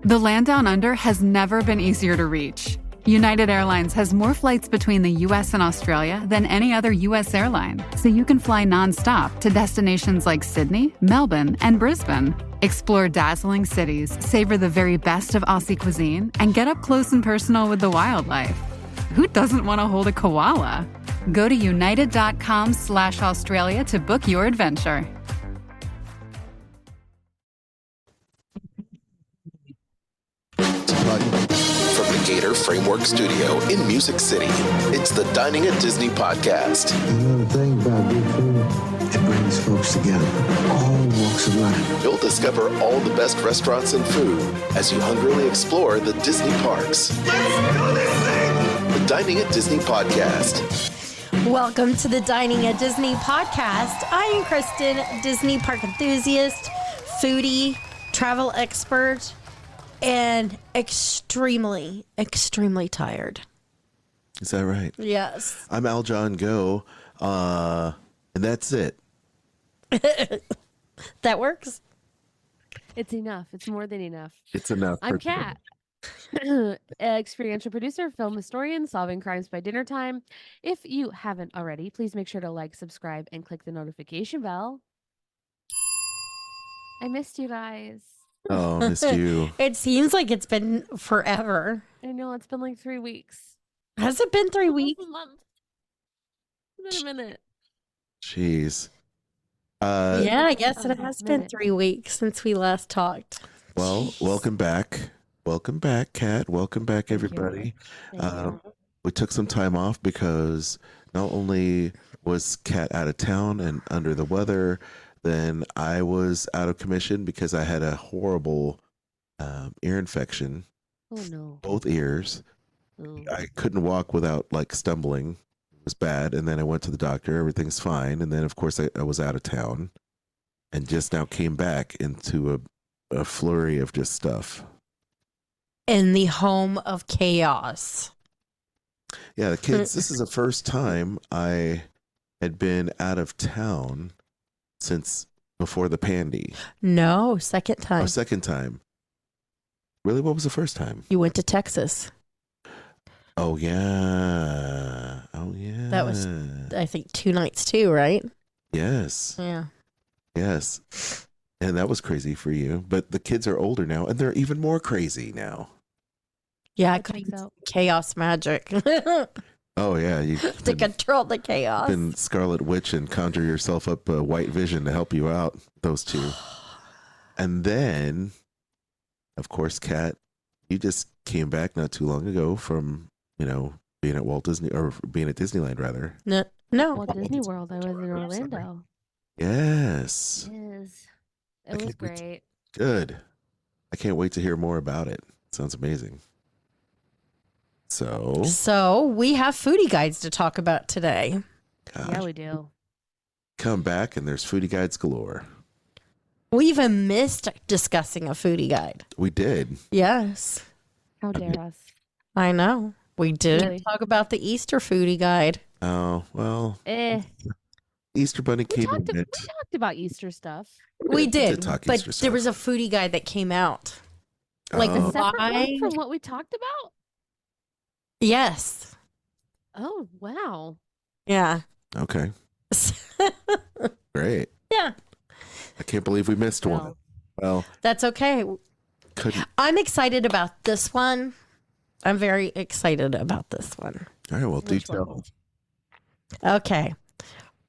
The land down under has never been easier to reach. United Airlines has more flights between the U.S. and Australia than any other U.S. airline, so you can fly nonstop to destinations like Sydney, Melbourne, and Brisbane. Explore dazzling cities, savor the very best of Aussie cuisine, and get up close and personal with the wildlife. Who doesn't want to hold a koala? Go to united.com/Australia to book your adventure. From the Gator Framework Studio in Music City, it's the Dining at Disney podcast. You know the thing about good food? It brings folks together, all walks of life. You'll discover all the best restaurants and food as you hungrily explore the Disney parks. Let's do this thing! The Dining at Disney podcast. Welcome to the Dining at Disney podcast. I am Kristen, Disney park enthusiast, foodie, travel expert, and extremely, extremely tired. Is that right? Yes. I'm Al John Go, and that's it. That works? It's enough. It's more than enough. It's enough. I'm Kat, experiential producer, film historian, solving crimes by dinner time. If you haven't already, please make sure to like, subscribe, and click the notification bell. I missed you guys. Oh, missed you. It seems like it's been forever. I know, it's been like 3 weeks. Has it been 3 weeks? A month. It's been a minute. Jeez. Yeah, I guess it has been 3 weeks since we last talked. Well, Jeez. welcome back. Welcome back, Kat. Welcome back, everybody. We took some time off because not only was Kat out of town and under the weather, then I was out of commission because I had a horrible ear infection. Oh, no. Both ears. Oh. I couldn't walk without like stumbling. It was bad. And then I went to the doctor. Everything's fine. And then, of course, I was out of town and just now came back into a flurry of just stuff. In the home of chaos. Yeah, the kids, this is the first time I had been out of town since before the pandy. No, second time. Oh, second time. Really? What was the first time? You went to Texas. Oh, yeah. Oh, yeah. That was, I think, 2 nights too, right? Yes. Yeah. Yes. And that was crazy for you. But the kids are older now, and they're even more crazy now. Yeah, That checks out. chaos magic to Oh, yeah. You control the chaos. can Scarlet Witch and conjure yourself up a white vision to help you out, those two. And then, of course, Kat, you just came back not too long ago from, being at Walt Disney, or being at Disneyland, rather. No. Walt Disney World. I was in Orlando. Yes. Yes. I It was can't wait to- great. Good. I can't wait to hear more about it. Sounds amazing. So, We have foodie guides to talk about today. gosh, Yeah, we do. come back and there's foodie guides galore. We even missed discussing a foodie guide. We did. Yes, How dare us? I know. We didn't Really? talk about the Easter foodie guide. Oh, well, Eh. Easter Bunny We came talked, in we it. talked about Easter stuff. We did, talk but Easter there was a stuff. foodie guide that came out. Like, Oh. A separate why? one from what we talked about? Yes. Oh, wow. Yeah. Okay, great. Yeah. I can't believe we missed one. Well. Well, That's okay. couldn't. I'm excited about this one. I'm very excited about this one. All right, well, do Which tell. one? Okay.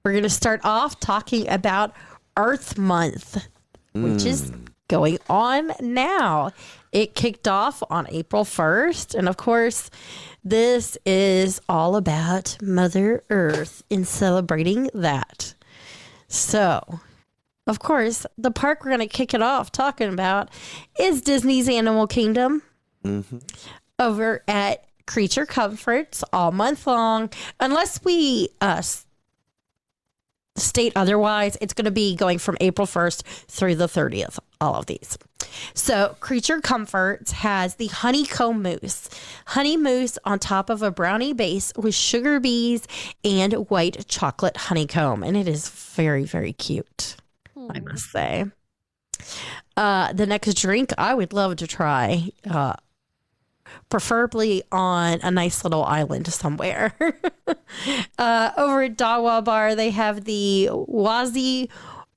We're going to start off talking about Earth Month, which is going on now. It kicked off on April 1st. And of course, this is all about Mother Earth and celebrating that. So, of course, the park we're going to kick it off talking about is Disney's Animal Kingdom over at Creature Comforts all month long. Unless we state otherwise, it's going to be going from April 1st through the 30th, all of these. So Creature Comforts has the honeycomb mousse. Honey mousse on top of a brownie base with sugar bees and white chocolate honeycomb. And it is very, very cute, I must say. The next drink I would love to try, preferably on a nice little island somewhere. Over at Dawa Bar, they have the Wazi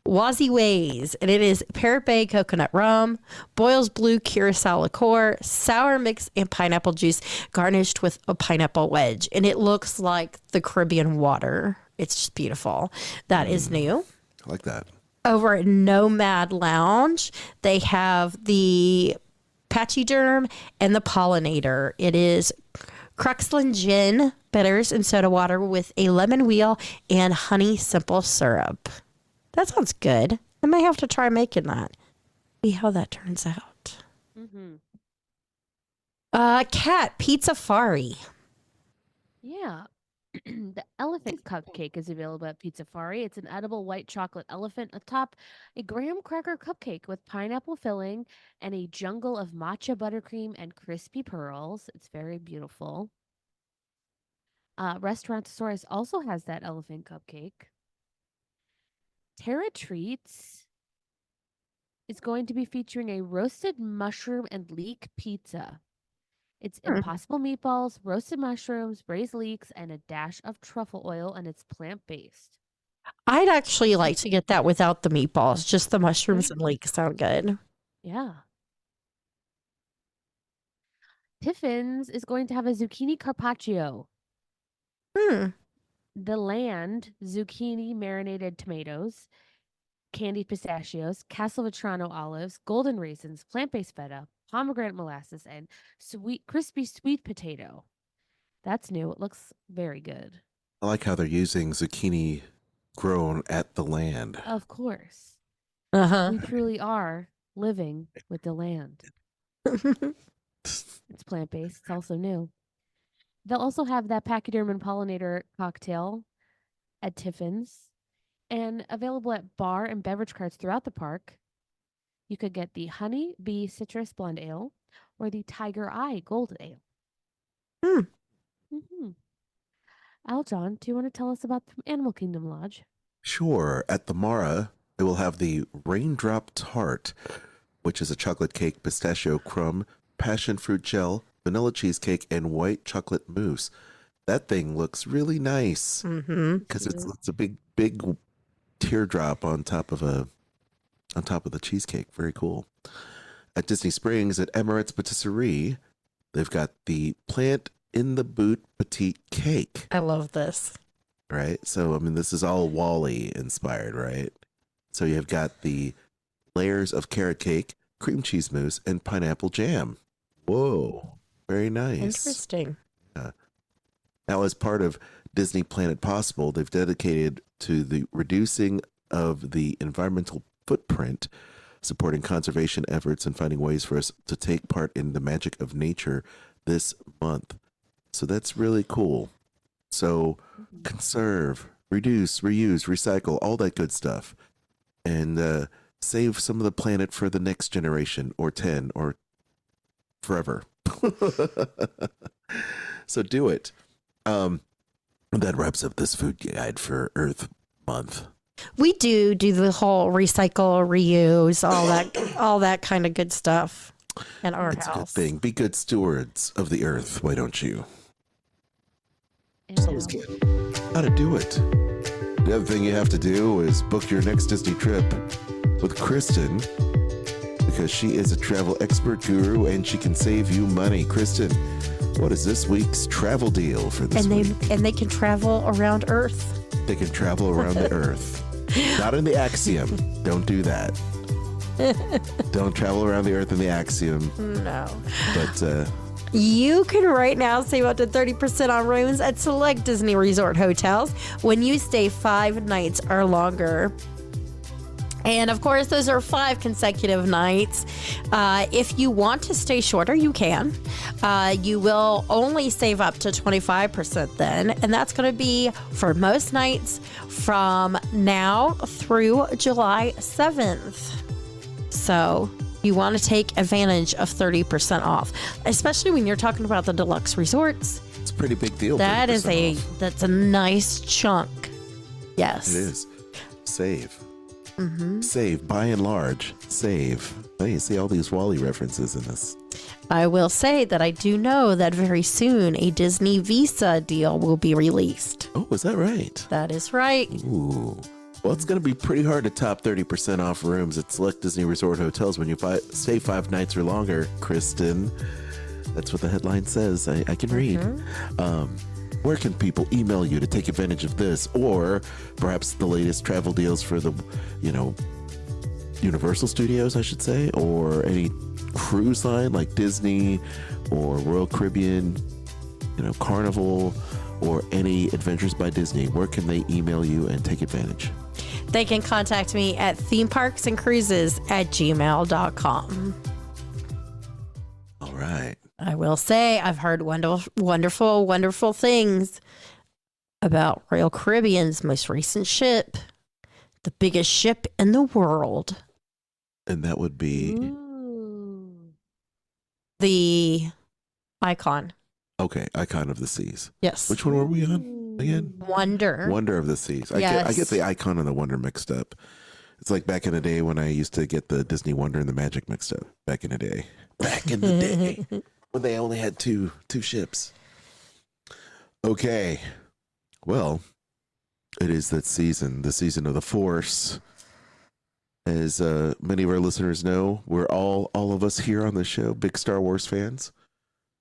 Ways, and it is Parrot Bay coconut rum, Boyle's blue curacao liqueur, sour mix, and pineapple juice garnished with a pineapple wedge. And it looks like the Caribbean water. It's just beautiful. That is new. I like that. Over at Nomad Lounge, they have the Pachyderm and the Pollinator. It is Cruxland gin, bitters, and soda water with a lemon wheel and honey simple syrup. That sounds good. I might have to try making that. See how that turns out. Mm-hmm. Cat Pizza Fari. Yeah. The elephant cupcake is available at Pizza Fari. It's an edible white chocolate elephant atop a graham cracker cupcake with pineapple filling and a jungle of matcha buttercream and crispy pearls. It's very beautiful. Restaurantosaurus also has that elephant cupcake. Terra Treats is going to be featuring a roasted mushroom and leek pizza. It's impossible meatballs, roasted mushrooms, braised leeks, and a dash of truffle oil, and it's plant-based. I'd actually like to get that without the meatballs. Just the mushrooms and leeks sound good. Yeah. Tiffin's is going to have a zucchini carpaccio. The Land zucchini marinated tomatoes, candied pistachios, Castelvetrano olives, golden raisins, plant-based feta, pomegranate molasses, and crispy sweet potato. That's new. It looks very good. I like how they're using zucchini grown at the land. Of course. Uh-huh. We truly are living with the land. It's plant-based. It's also new. They'll also have that Pachyderm and Pollinator cocktail at Tiffin's and available at bar and beverage carts throughout the park. You could get the Honey Bee Citrus Blonde Ale or the Tiger Eye Gold Ale. Mm-hmm. Aljon, do you want to tell us about the Animal Kingdom Lodge? Sure. At the Mara, they will have the Raindrop Tart, which is a chocolate cake, pistachio crumb, passion fruit gel, vanilla cheesecake, and white chocolate mousse. That thing looks really nice because it's a big teardrop on top of the cheesecake. Very cool. At Disney Springs at Emirates Patisserie, they've got the Plant in the Boot Petite Cake. I love this. Right? So, I mean, this is all Wall-E inspired, right? So you've got the layers of carrot cake, cream cheese mousse, and pineapple jam. Whoa. Very nice. Interesting. Now, as part of Disney Planet Possible, they've dedicated to the reducing of the environmental footprint, supporting conservation efforts and finding ways for us to take part in the magic of nature this month. So that's really cool. So conserve, reduce, reuse, recycle, all that good stuff. And save some of the planet for the next generation or 10 or forever. So do it. That wraps up this food guide for Earth Month. We do the whole recycle, reuse, all that kind of good stuff in our It's a good house. thing. Be good stewards of the earth. Why don't you? And How to do it. The other thing you have to do is book your next Disney trip with Kristen, because she is a travel expert guru and she can save you money. Kristen, what is this week's travel deal for this week? And they can travel around Earth. They can travel around the earth. Not in the Axiom. Don't do that. Don't travel around the earth in the Axiom. No. But You can right now save up to 30% on rooms at select Disney Resort hotels when you stay 5 nights or longer. And of course, those are 5 consecutive nights. If you want to stay shorter, you can. You will only save up to 25% then. And that's going to be for most nights from now through July 7th. So you want to take advantage of 30% off, especially when you're talking about the deluxe resorts. it's a pretty big deal. That's 30% off. a nice chunk. Yes. It is. Save. Save, by and large, save. Hey, you see all these Wally references in this. I will say that I do know that very soon a Disney Visa deal will be released. Oh, is that right? That is right. Ooh. Well, it's going to be pretty hard to top 30% off rooms at select Disney Resort hotels when you stay 5 nights or longer, Kristen. That's what the headline says. I can read. Where can people email you to take advantage of this, or perhaps the latest travel deals for the, Universal Studios, I should say, or any cruise line like Disney or Royal Caribbean, Carnival, or any Adventures by Disney? Where can they email you and take advantage? They can contact me at themeparksandcruises@gmail.com. All right. I will say I've heard wonderful, wonderful things about Royal Caribbean's most recent ship, the biggest ship in the world. And that would be? Ooh. The Icon. Okay, Icon of the Seas. Yes. Which one were we on again? Wonder. Wonder of the Seas. I Yes. get the Icon and the Wonder mixed up. It's like back in the day when I used to get the Disney Wonder and the Magic mixed up. Back in the day. When they only had two ships. Okay. Well, it is that season, the season of the Force. As many of our listeners know, we're all of us here on the show, big Star Wars fans.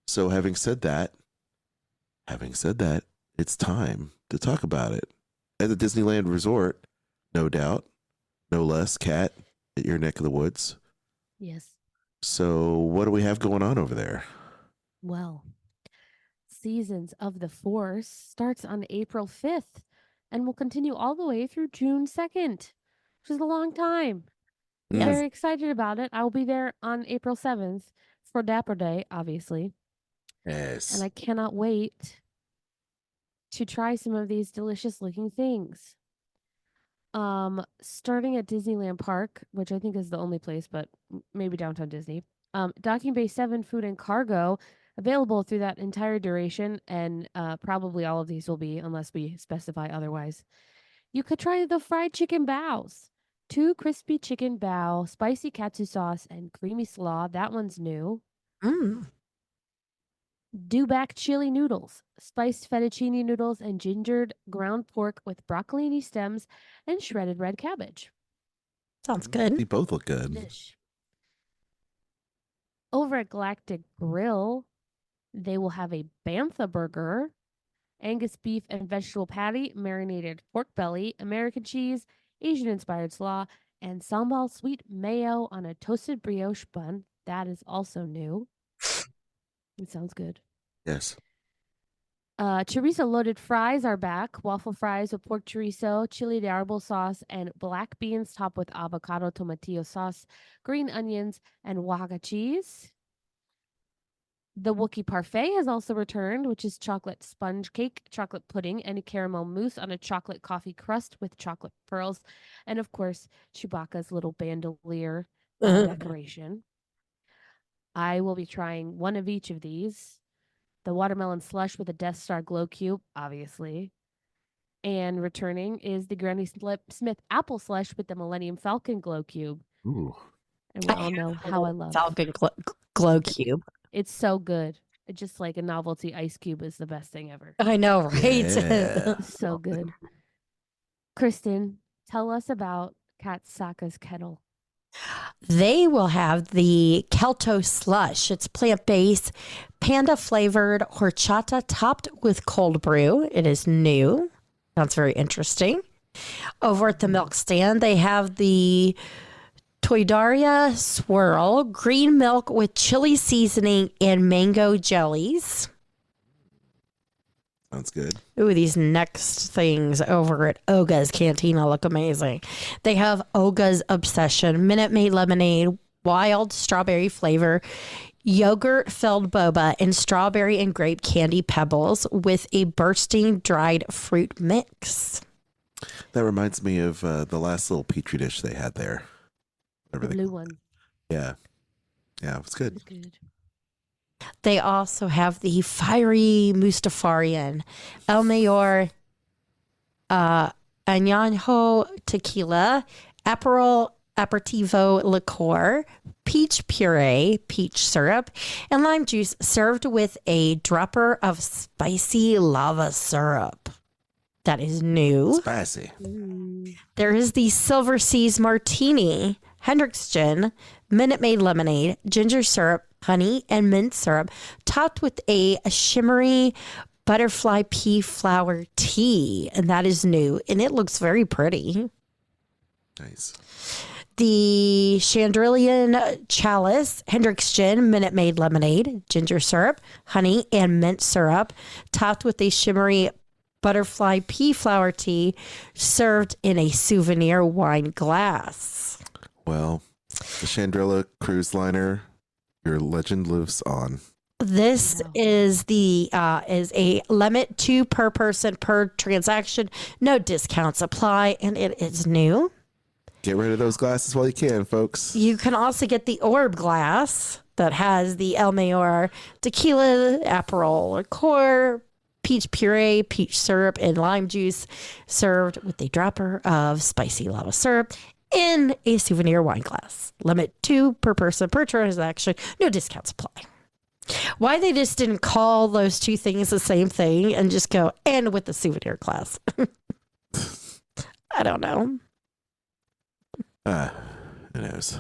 So having said that, it's time to talk about it. At the Disneyland Resort, no doubt, no less, Kat, at your neck of the woods. Yes. So what do we have going on over there? Well, Seasons of the Force starts on April 5th and will continue all the way through June 2nd, which is a long time. I'm Yes. very excited about it. I will be there on April 7th for Dapper Day, obviously. Yes. And I cannot wait to try some of these delicious looking things. Starting at Disneyland Park, which I think is the only place, but maybe Downtown Disney. Docking Bay 7 food and cargo available through that entire duration, and probably all of these will be, unless we specify otherwise. You could try the fried chicken baos. 2 crispy chicken bao, spicy katsu sauce, and creamy slaw. That one's new. Dewback chili noodles, spiced fettuccine noodles, and gingered ground pork with broccolini stems and shredded red cabbage. Sounds They good. both look good. Dish. Over at Galactic Grill, they will have a bantha burger, Angus beef and vegetable patty, marinated pork belly, American cheese, Asian-inspired slaw, and sambal sweet mayo on a toasted brioche bun. That is also new. It sounds good. Yes. Chorizo loaded fries are back. Waffle fries with pork chorizo, chili de árbol sauce, and black beans topped with avocado tomatillo sauce, green onions, and Oaxaca cheese. The Wookiee Parfait has also returned, which is chocolate sponge cake, chocolate pudding, and caramel mousse on a chocolate coffee crust with chocolate pearls, and of course, Chewbacca's little bandolier decoration. I will be trying one of each of these. The watermelon slush with a Death Star glow cube, obviously. And returning is the Granny Smith apple slush with the Millennium Falcon glow cube. Ooh. And we all know how I love Falcon glow cube. It's so good. It's just like a novelty ice cube is the best thing ever. I know, right? Yeah. So good. Kristen, tell us about Kat Saka's kettle. They will have the Kelto slush. It's plant-based, panda-flavored horchata topped with cold brew. It is new. Sounds very interesting. Over at the milk stand, they have the Toidaria swirl, green milk with chili seasoning and mango jellies. Sounds good. Ooh, these next things over at Oga's Cantina look amazing. They have Oga's Obsession, Minute Maid Lemonade, wild strawberry flavor, yogurt filled boba, and strawberry and grape candy pebbles with a bursting dried fruit mix. That reminds me of the last little petri dish they had there. The blue one. Yeah. Yeah, it was good. It's good. They also have the fiery Mustafarian, El Mayor Añejo tequila, aperitivo liqueur, peach puree, peach syrup, and lime juice served with a dropper of spicy lava syrup. That is new. Spicy. There is the Silver Seas Martini, Hendrick's Gin, Minute Maid Lemonade, ginger syrup, honey, and mint syrup, topped with a shimmery butterfly pea flower tea. And that is new. And it looks very pretty. Nice. The Chandrillion Chalice, Hendrick's Gin, Minute Maid Lemonade, ginger syrup, honey, and mint syrup, topped with a shimmery butterfly pea flower tea, served in a souvenir wine glass. Well, the Chandrilla cruise liner, your legend lives on. This is a limit 2 per person per transaction. No discounts apply, and it is new. Get rid of those glasses while you can, folks. You can also get the Orb glass that has the El Mayor tequila, Aperol liqueur, peach puree, peach syrup, and lime juice, served with a dropper of spicy lava syrup in a souvenir wine glass. Limit 2 per person per transaction. No discounts apply. Why they just didn't call those two things the same thing and just go, and with the souvenir glass. I don't know. Who knows?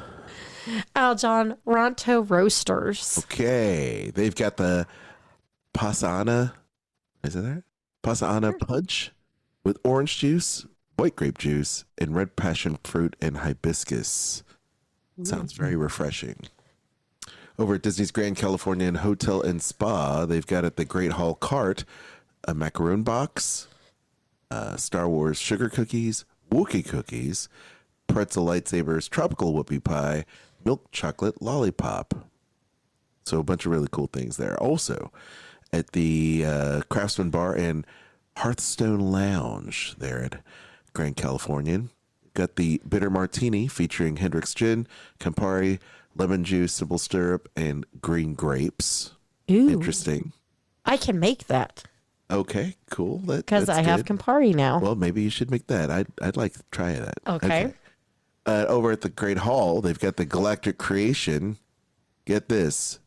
John, Ronto Roasters. Okay. They've got the Pasana. Is it there? Pasana punch with orange juice, white grape juice, and red passion fruit and hibiscus. Sounds very refreshing. Over at Disney's Grand Californian Hotel and Spa, they've got at the Great Hall Cart a macaroon box, Star Wars sugar cookies, Wookiee cookies, pretzel lightsabers, tropical whoopie pie, milk chocolate lollipop. So a bunch of really cool things there. Also, at the Craftsman Bar and Hearthstone Lounge there at Grand Californian, got the Bitter Martini featuring Hendrick's Gin, Campari, lemon juice, simple syrup, and green grapes. Ooh. Interesting. I can make that. Okay, cool. Because that's I have good. Campari now. Well, maybe you should make that. I'd like to try that. Okay. Over at the Great Hall, they've got the Galactic Creation. Get this.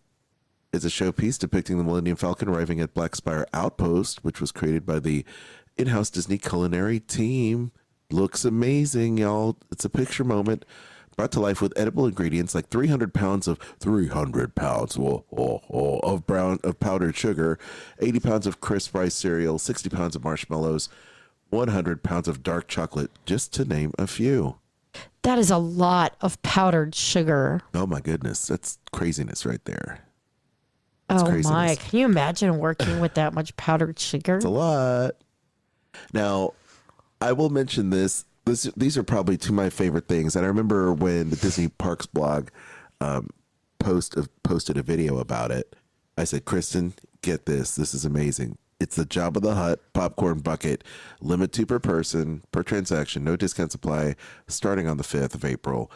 It's a showpiece depicting the Millennium Falcon arriving at Black Spire Outpost, which was created by the in-house Disney culinary team. Looks amazing, y'all. It's a picture moment brought to life with edible ingredients like 300 pounds of powdered sugar, 80 pounds of crisp rice cereal, 60 pounds of marshmallows, 100 pounds of dark chocolate, just to name a few. That is a lot of powdered sugar. Oh my goodness, that's craziness right there. That's craziness. My, can you imagine working with that much powdered sugar? It's a lot. Now, I will mention this. These are probably two of my favorite things. And I remember when the Disney Parks blog posted a video about it. I said, Kristen, get this. This is amazing. It's the Jabba the Hutt popcorn bucket. Limit 2 per person, per transaction. No discounts apply. Starting on the 5th of April.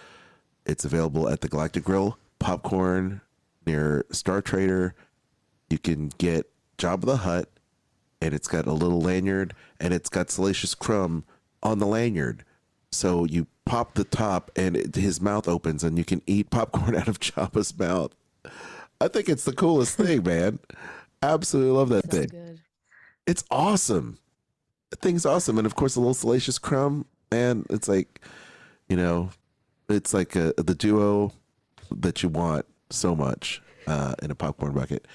It's available at the Galactic Grill popcorn near Star Trader. You can get Jabba the Hutt, and it's got a little lanyard, and it's got Salacious Crumb on the lanyard. So you pop the top and his mouth opens and you can eat popcorn out of Jabba's mouth. I think it's the coolest thing, man. Absolutely love that thing. Good. It's awesome. The thing's awesome. And of course, a little Salacious Crumb, man, it's like, it's like the duo that you want so much in a popcorn bucket.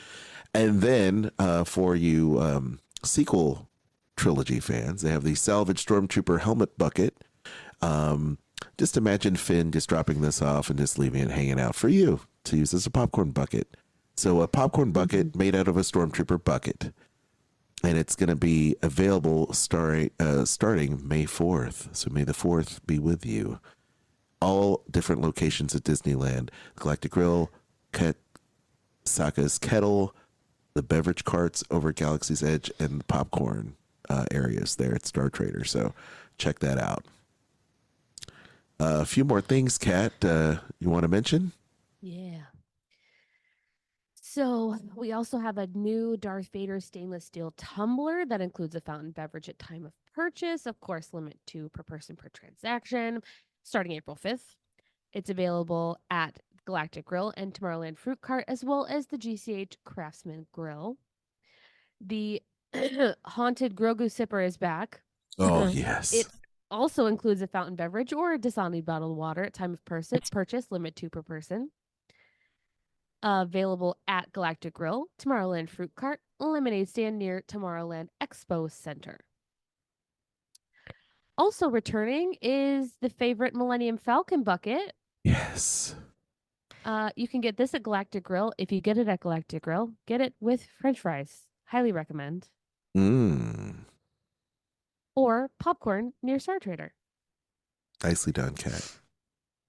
And then for you sequel trilogy fans, they have the Salvage Stormtrooper helmet bucket. Just imagine Finn just dropping this off and just leaving it hanging out for you to use as a popcorn bucket. So a popcorn bucket made out of a Stormtrooper bucket. And it's going to be available starting May 4th. So May the 4th be with you. All different locations at Disneyland. Galactic Grill, Saka's Kettle, the beverage carts over at Galaxy's Edge, and the popcorn areas there at Star Trader. So check that out. A few more things, Kat, you want to mention? Yeah. So we also have a new Darth Vader stainless steel tumbler that includes a fountain beverage at time of purchase. Of course, limit 2 per person per transaction. starting April 5th. It's available at Galactic Grill and Tomorrowland Fruit Cart, as well as the GCH Craftsman Grill. The Haunted Grogu Sipper is back. Oh, yes. It also includes a fountain beverage or a Dasani bottled water at time of purchase, limit 2 per person. Available at Galactic Grill, Tomorrowland Fruit Cart, lemonade stand near Tomorrowland Expo Center. Also returning is the favorite Millennium Falcon bucket. Yes. You can get this at Galactic Grill. If you get it at Galactic Grill, get it with French fries. Highly recommend. Or popcorn near Star Trader. Nicely done, Kat.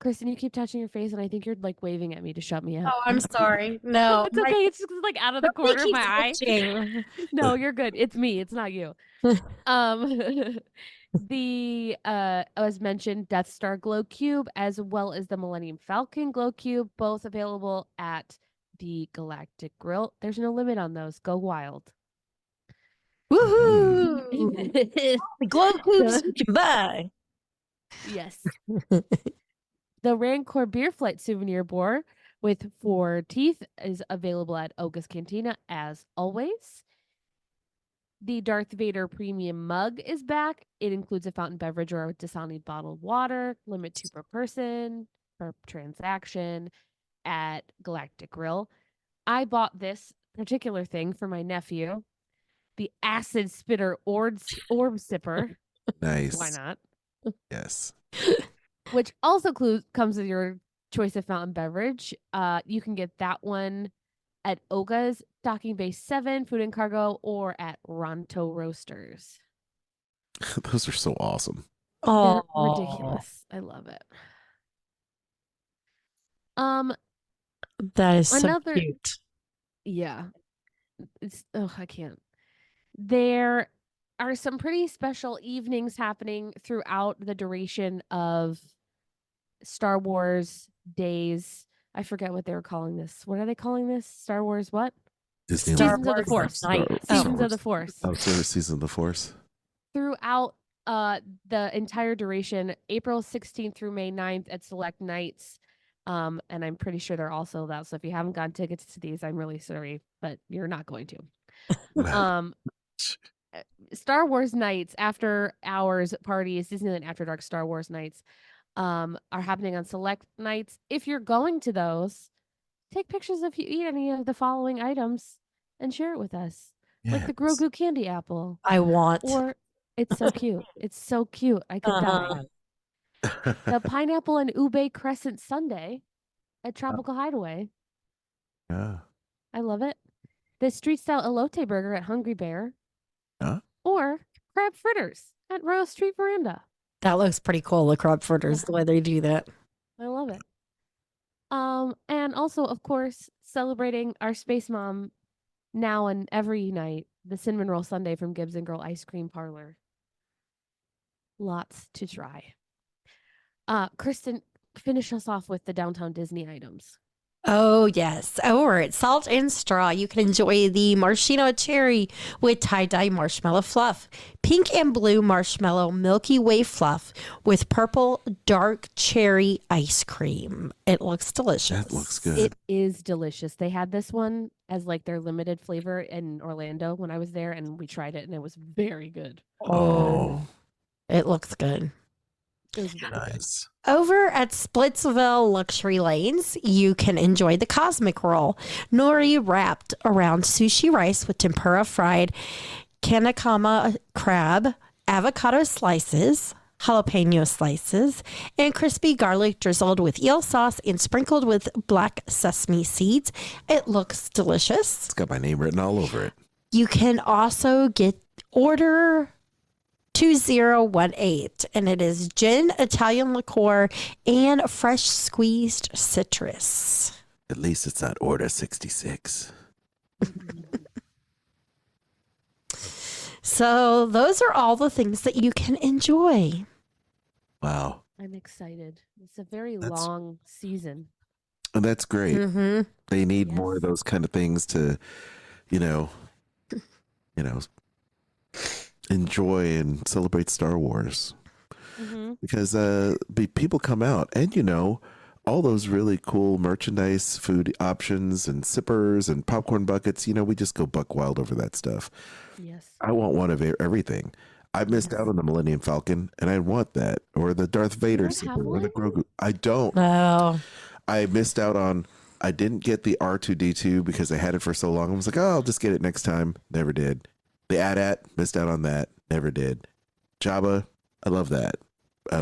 Kristen, you keep touching your face, and I think you're like waving at me to shut me up. Oh, I'm sorry. No, It's okay. It's just like out of the corner of my eye. itching. No, you're good. It's me. It's not you. The as mentioned, Death Star Glow Cube, as well as the Millennium Falcon Glow Cube, both available at the Galactic Grill. There's no limit on those. Go wild. Woohoo! The glow cubes you can buy. Yes. The Rancor Beer Flight souvenir board with 4 teeth is available at Oga's Cantina as always. The Darth Vader premium mug is back. It includes a fountain beverage or a Dasani bottled water, limit 2 per person per transaction at Galactic Grill. I bought this particular thing for my nephew, the Acid Spitter Orb Sipper. Nice. Why not? Yes. Which also comes with your choice of fountain beverage. You can get that one at Oga's, Docking Bay 7, Food and Cargo, or at Ronto Roasters. Those are so awesome. They're ridiculous. I love it. That is so Another- cute. Yeah. I can't. There are some pretty special evenings happening throughout the duration of Star Wars days. I forget what they were calling this. What are they calling this? Star Wars what? Disneyland. Seasons of the Force. Seasons of the Force. Oh, so Season of the Force. Throughout the entire duration, April 16th through May 9th at select nights. And I'm pretty sure they're all sold out. So if you haven't gotten tickets to these, I'm really sorry, but you're not going to. Star Wars nights, after hours parties, Disneyland After Dark Star Wars nights are happening on select nights. If you're going to those, take pictures if you eat any of the following items and share it with us. Like the Grogu candy apple. I want. Or it's so cute. It's so cute. I could die. The pineapple and ube crescent sundae at Tropical Hideaway. Yeah. I love it. The street style elote burger at Hungry Bear. Huh? Or crab fritters at Royal Street Veranda. That looks pretty cool, the crab fritters, the way they do that. I love it. And also, of course, celebrating our Space Mom now and every night, the Cinnamon Roll Sundae from Gibbs and Girl Ice Cream Parlor. Lots to try. Kristen, finish us off with the Downtown Disney items. Oh, yes. Over at Salt and Straw, you can enjoy the Maraschino Cherry with tie-dye marshmallow fluff, pink and blue marshmallow Milky Way fluff with purple dark cherry ice cream. It looks delicious. That looks good. It is delicious. They had this one as like their limited flavor in Orlando when I was there, and we tried it, and it was very good. Oh, it looks good. It was very good. Nice. Over at Splitsville Luxury Lanes, you can enjoy the Cosmic Roll, nori wrapped around sushi rice with tempura fried kanakama crab, avocado slices, jalapeno slices, and crispy garlic drizzled with eel sauce and sprinkled with black sesame seeds. It looks delicious. It's got my name written all over it. You can also order 2018, and it is gin, Italian liqueur, and fresh squeezed citrus. At least it's not order 66. So those are all the things that you can enjoy. Wow. I'm excited. It's a very long season. And that's great. Mm-hmm. They need more of those kind of things to, enjoy and celebrate Star Wars. because people come out, and all those really cool merchandise, food options, and sippers and popcorn buckets. We just go buck wild over that stuff. Yes. I want one of everything. I missed out on the Millennium Falcon, and I want that, or the Darth Vader don't have sipper, or the one? Grogu. I don't. No. I missed out on. I didn't get the R2D2 because I had it for so long. I was like, oh, I'll just get it next time. Never did. The AT-AT, missed out on that. Never did. Jabba, I love that.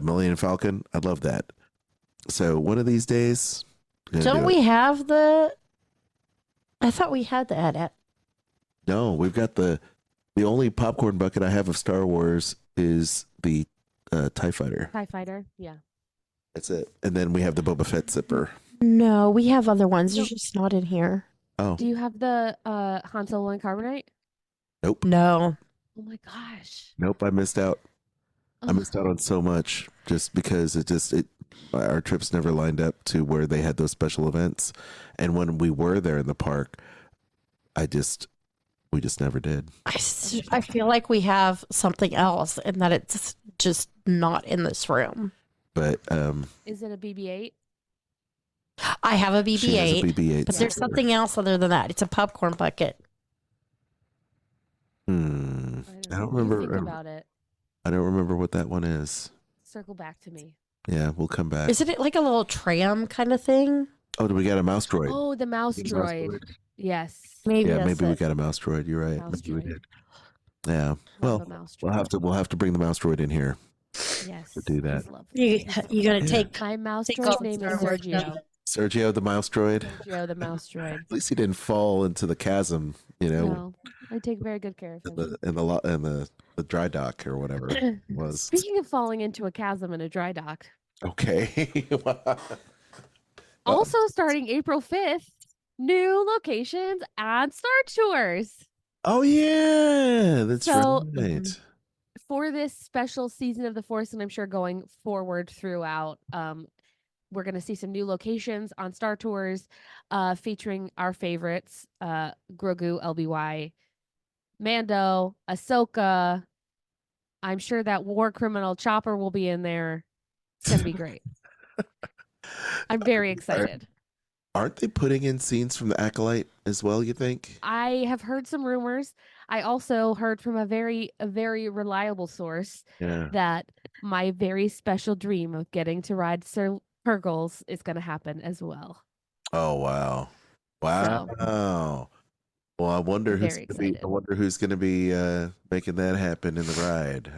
Millennium Falcon, I love that. So one of these days, Don't we have the? I thought we had the AT-AT. No, we've got the only popcorn bucket I have of Star Wars is the TIE Fighter. TIE Fighter, yeah. That's it. And then we have the Boba Fett zipper. No, we have other ones. They're just not in here. Oh, Do you have the Han Solo and Carbonite? nope. No. Oh my gosh. Nope, I missed out. I Ugh. missed out on so much just because our trips never lined up to where they had those special events. And when we were there in the park, we just never did. I feel like we have something else and that it's just not in this room. But Is it a BB-8? I have a she has a BB-8, BB-8 but there's zipper. something else other than that. It's a popcorn bucket. I I don't You remember. think about it. I don't remember what that one is. Circle back to me. Yeah, we'll come back. Isn't it like a little tram kind of thing? Oh, do we got a mouse droid? Oh, the mouse Mouse droid. Yes. Maybe Yeah, that's maybe we it. got a mouse droid. You're right. Mouse Maybe we droid. did. Yeah. Love Well, a mouse we'll droid. have to bring the mouse droid in here. Yes. do that. he's lovely. You He's gonna Yeah. take My mouse Take droid's all the name is Star Wars Sergio. stuff. Sergio the mouse droid. Sergio the mouse droid. At least he didn't fall into the chasm, No, I take very good care of in him. the dry dock or whatever it was. Speaking of falling into a chasm in a dry dock, Okay. also starting April 5th, new locations and Star Tours. Oh yeah, that's So- right. For this special season of the Force, and I'm sure going forward throughout, we're going to see some new locations on Star Tours featuring our favorites, Grogu, LBY, Mando, Ahsoka. I'm sure that war criminal Chopper will be in there. It's going to be great. I'm very excited. Aren't they putting in scenes from the Acolyte as well? You think? I have heard some rumors. I also heard from a very reliable source Yeah. that my very special dream of getting to ride Sir Purgles is going to happen as well. Oh wow, wow. Well, I wonder who's Very gonna be. I excited. wonder who's going to be making that happen in the ride.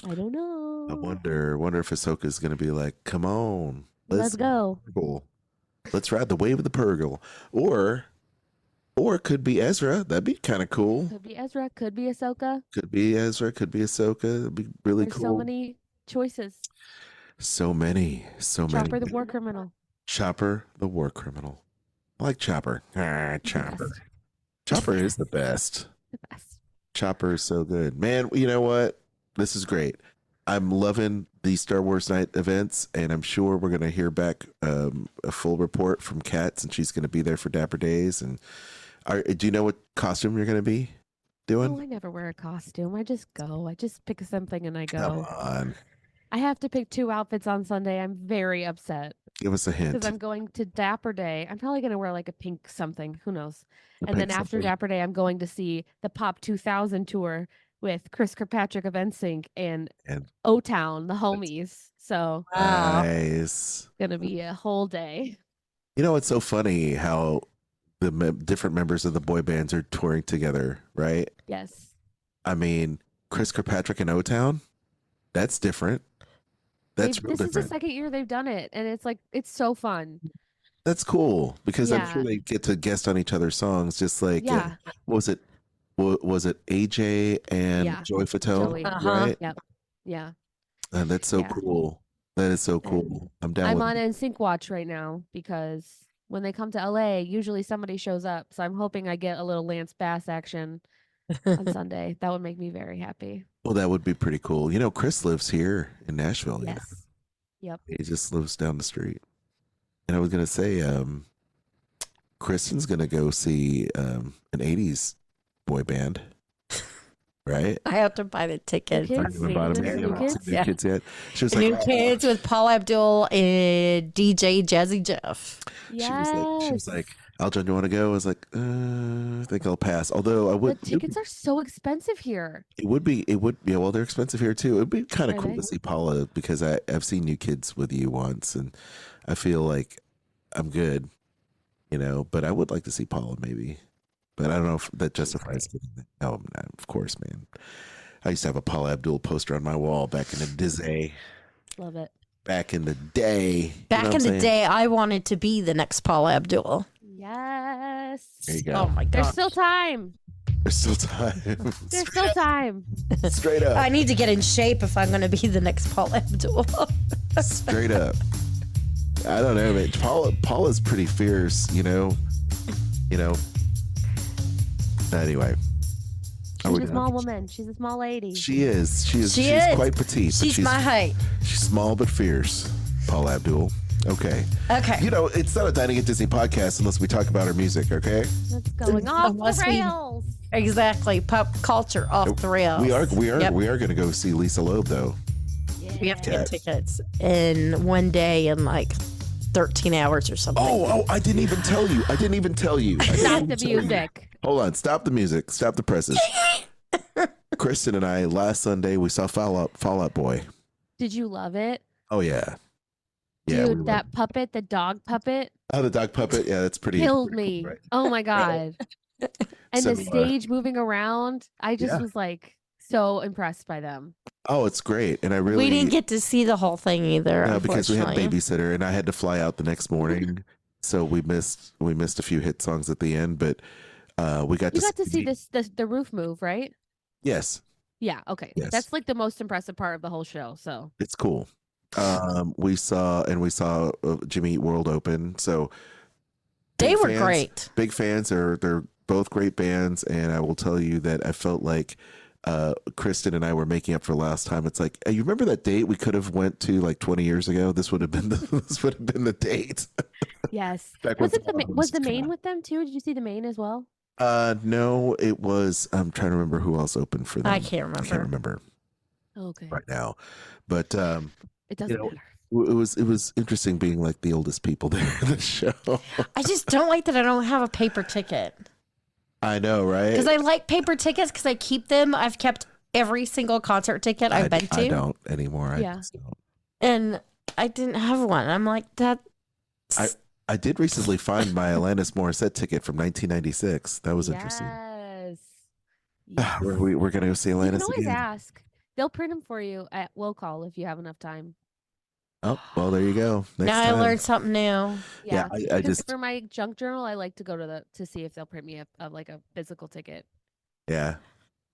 I don't know. I wonder if Ahsoka's going to be like, "Come on, Let's go. Purgle. Let's ride the wave of the Purgle," or it could be Ezra. That'd be kind of cool. Could be Ezra. Could be Ahsoka. Could be Ezra. Could be Ahsoka. It'd be really There's cool. so many choices. So many. Chopper the war criminal. Chopper the war criminal. I like Chopper. The Chopper. best. Chopper is the best. The best. Chopper is so good. Man, you know what? This is great. I'm loving these Star Wars Night events, and I'm sure we're going to hear back a full report from Kat, since she's going to be there for Dapper Days. And do you know what costume you're going to be doing? Oh, I never wear a costume. I just go. I just pick something and I Come go. on. I have to pick 2 outfits on Sunday. I'm very upset Give us a hint. because I'm going to Dapper Day. I'm probably going to wear like a pink something. Who knows? A And then pink after something. Dapper Day, I'm going to see the Pop 2000 tour with Chris Kirkpatrick of NSYNC and And- O-Town, the homies. So Wow. Nice. gonna be a whole day. You know, it's so funny how the different members of the boy bands are touring together, right? Yes. I mean, Chris Kirkpatrick and O-Town, that's different. That's real This is the different. second year they've done it, and it's like it's so fun. That's cool because I'm Yeah. sure they get to guest on each other's songs, just like Yeah. what was it AJ and Yeah. Joy Fatone, Joey. Uh-huh. right? Yeah. That's so Yeah. cool. That is so cool. I'm down I'm with on it. NSYNC watch right now because when they come to LA, usually somebody shows up. So I'm hoping I get a little Lance Bass action on Sunday. That would make me very happy. Well, that would be pretty cool. You know, Chris lives here in Nashville. you know. Yes. Yep. He just lives down the street. And I was gonna say, Kristen's gonna go see an '80s boy band. right? I have to buy the tickets. kids? I haven't bought them yet. New You haven't kids? seen New Yeah. Kids yet. She was New like, Kids with Paul Abdul and DJ Jazzy Jeff. Yes. she was like, Aljon, you want to go? I was like, I think I'll pass. Although I the would, tickets are so expensive here. it would, yeah, well, they're expensive here too. It'd be kind of Are cool they? to see Paula because I've seen New Kids with you once and I feel like I'm good, but I would like to see Paula maybe. But I don't know if that justifies getting that. No, of course, man. I used to have a Paula Abdul poster on my wall back in the Disney. Love it. Back in the day. Back in the day, I wanted to be the next Paul Abdul. Yes. There you go. Oh my There's god. still time. There's still time. There's still time. Straight up. I need to get in shape if I'm going to be the next Paul Abdul. Straight up. I don't know, man. Paula's pretty fierce, Anyway. She's a small woman. She's a small lady. She is. She's is. quite petite. But She's my height. She's small but fierce. Paula Abdul. Okay. Okay. It's not a Dining at Disney podcast unless we talk about her music, okay? What's going off Unless the we- rails? Exactly. Pop culture off the rails. We are Yep. we are going to go see Lisa Loeb though. We have to Yeah. get tickets in one day in like 13 hours or something. Oh, I didn't even tell you. I didn't even tell you. Stop the music. Hold on. Stop the music. Stop the presses. Kristen and I last Sunday we saw Fall Out Boy. Did you love it? Oh yeah. Yeah. Dude, that puppet, the dog puppet, the dog puppet. Yeah, that's pretty. killed pretty me. cool, right? Oh my God. And So, the stage moving around, I just was like so impressed by them. Oh, it's great, and I really we didn't get to see the whole thing either. no, because we had a unfortunately. babysitter, and I had to fly out the next morning, so we missed a few hit songs at the end, but we got You to got to see the roof move, right? Yes, Yeah, okay. Yes. That's like the most impressive part of the whole show. So it's cool. We saw Jimmy Eat World open, so They big were fans, great. Big fans. They're both great bands, and I will tell you that I felt like Kristen and I were making up for last time. It's like, you remember that date we could have went to like 20 years ago? This would have been the date. yes. Back Was when it Fall Out was the was main kinda- with them too? Did you see the main as well? No, it was. I'm trying to remember who else opened for them. I can't I can't remember. remember Okay. right now, but It doesn't know, matter. it was interesting being like the oldest people there in the show. I just don't like that I don't have a paper ticket. I know, right? Because I like paper tickets because I keep them. I've kept every single concert ticket I've been to. I don't anymore. Yeah. I just don't. And I didn't have one. I'm like, that. I did recently find my Alanis Morissette ticket from 1996. That was interesting. Yes. We're gonna go see You can Alanis always again. ask. They'll print them for you at will call if you have enough time. Oh, well, there you go. Next now time. I learned something new. Yeah, I Because just for my junk journal, I like to go to see if they'll print me like a physical ticket. yeah.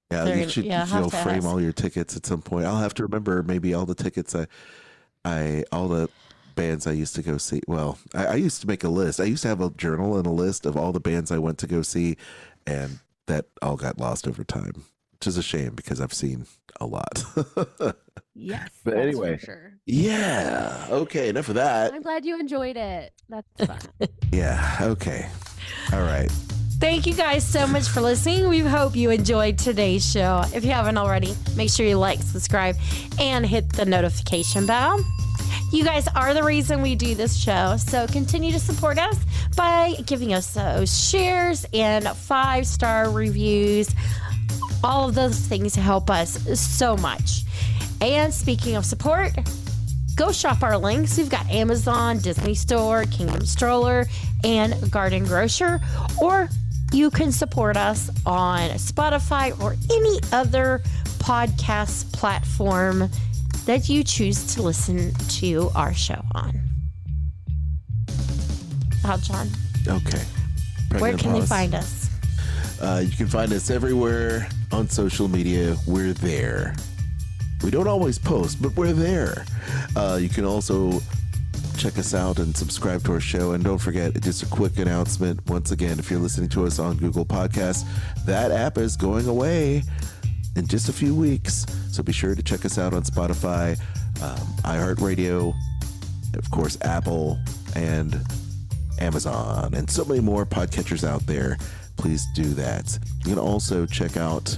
They're You should gonna- yeah, I'll have you'll to frame ask. all your tickets at some point. I'll have to remember maybe all the tickets all the bands I used to go see. Well, I used to make a list. I used to have a journal and a list of all the bands I went to go see, and that all got lost over time, which is a shame because I've seen a lot. Yes. But that's anyway. for sure. Yeah. Okay. Enough of that. I'm glad you enjoyed it. That's fun. Yeah. Okay. All right. Thank you guys so much for listening. We hope you enjoyed today's show. If you haven't already, make sure you like, subscribe, and hit the notification bell. You guys are the reason we do this show, so continue to support us by giving us those shares and 5-star reviews. All of those things help us so much. And speaking of support, go shop our links. We've got Amazon, Disney Store, Kingdom Stroller, and Garden Grocer. Or you can support us on Spotify or any other podcast platform that you choose to listen to our show on. John, Okay. where Pregnant can you pause. find us? You can find us everywhere on social media. We're there. We don't always post, but we're there. You can also check us out and subscribe to our show. And don't forget, just a quick announcement. Once again, if you're listening to us on Google Podcasts, that app is going away in just a few weeks. So be sure to check us out on Spotify, iHeartRadio, of course, Apple, and Amazon, and so many more podcatchers out there. Please do that. You can also check out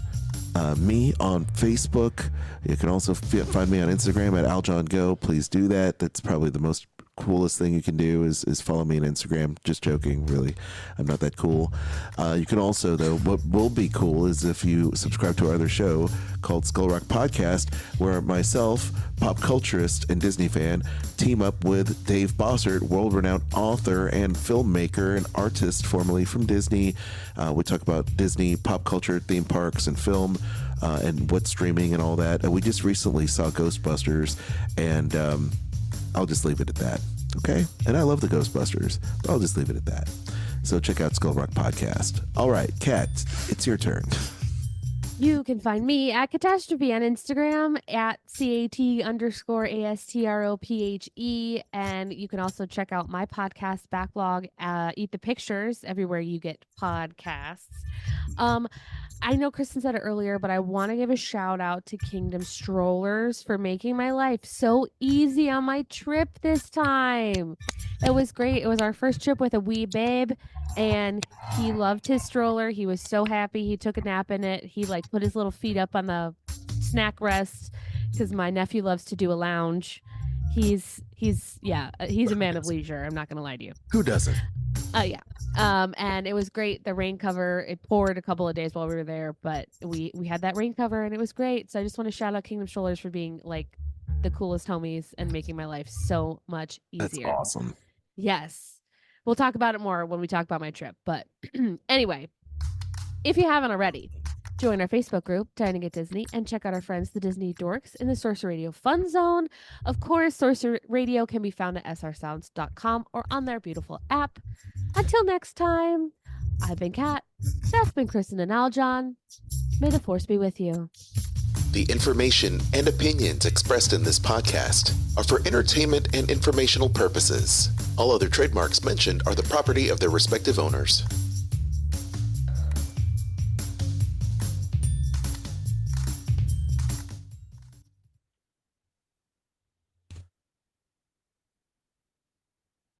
me on Facebook. You can also find me on Instagram at AlJohnGo. Please do that. That's probably the most coolest thing you can do is follow me on Instagram. Just joking, really. I'm not that cool. You can also, though, what will be cool is if you subscribe to our other show called Skull Rock Podcast, where myself, pop culturist and Disney fan, team up with Dave Bossert, world-renowned author and filmmaker and artist formerly from Disney. We talk about Disney, pop culture, theme parks, and film, and what's streaming and all that. We just recently saw Ghostbusters, and I'll just leave it at that. Okay? And I love the Ghostbusters, but I'll just leave it at that. So check out Skull Rock Podcast. All right, Kat, it's your turn. You can find me at Catastrophe on Instagram at CAT_ASTROPHE. And you can also check out my podcast backlog, Eat the Pictures, everywhere you get podcasts. I know Kristen said it earlier, but I want to give a shout out to Kingdom Strollers for making my life so easy on my trip this time. It was great. It was our first trip with a wee babe, and he loved his stroller. He was so happy. He took a nap in it. He put his little feet up on the snack rest because my nephew loves to do a lounge. He's a man of leisure. I'm not going to lie to you. Who doesn't? Yeah. And it was great. The rain cover, it poured a couple of days while we were there, but we had that rain cover and it was great. So I just want to shout out Kingdom Strollers for being the coolest homies and making my life so much easier. That's awesome. Yes. We'll talk about it more when we talk about my trip. But anyway, if you haven't already, join our Facebook group, Dining at Disney, and check out our friends, the Disney Dorks, in the Sorcerer Radio Fun Zone. Of course, Sorcerer Radio can be found at srsounds.com or on their beautiful app. Until next time, I've been Kat, that's been Kristen and Aljon. May the Force be with you. The information and opinions expressed in this podcast are for entertainment and informational purposes. All other trademarks mentioned are the property of their respective owners.